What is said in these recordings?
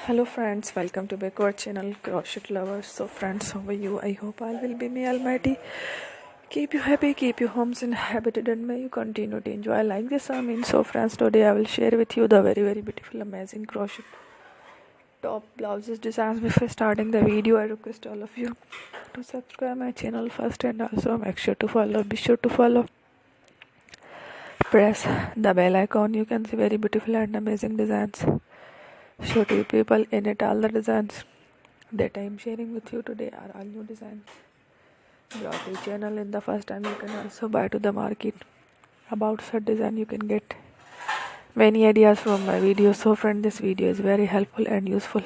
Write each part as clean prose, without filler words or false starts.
Hello friends, welcome to back our channel Crochet Lovers. So friends, how are you? I hope all will be may almighty keep you happy, keep you homes inhabited, and may you continue to enjoy like this. So friends, today I will share with you the very beautiful amazing crochet top blouses designs. Before starting the video, I request all of you to subscribe my channel first, and also make sure to follow, be sure to follow, press the bell icon. You can see very beautiful and amazing designs. Show to you people in it. All the designs that I am sharing with you today are all new designs brought to channel in the first time. You can also buy to the market about such design. You can get many ideas from my videos. So friend, this video is very helpful and useful,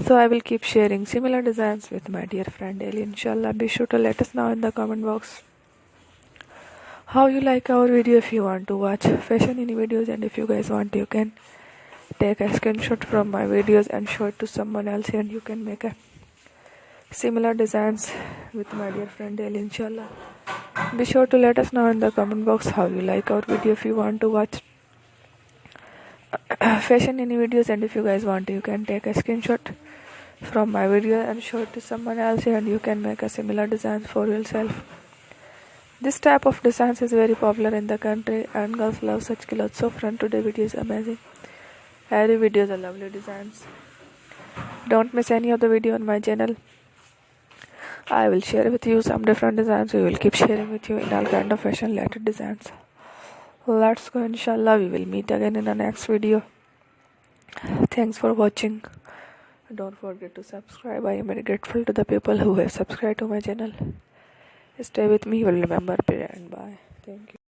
so I will keep sharing similar designs with my dear friend Ellie, inshallah. Be sure to let us know in the comment box how you like our video. If you want to watch fashion in videos, and if you guys want, you can take a screenshot from my videos and show it to someone else, and you can make a similar designs with my dear friend Ellie, inshallah. Be sure to let us know in the comment box how you like our video. If you want to watch fashion in videos, and if you guys want, you can take a screenshot from my video and show it to someone else, and you can make a similar designs for yourself. This type of designs is very popular in the country and girls love such clothes. So friend, today video is amazing. Every video is a lovely designs. Don't miss any of the video on my channel. I will share with you some different designs. We will keep sharing with you in all kind of fashion related designs. Let's go, inshallah. We will meet again in the next video. Thanks for watching. Don't forget to subscribe. I am very grateful to the people who have subscribed to my channel. Stay with me. You will remember. And bye. Thank you.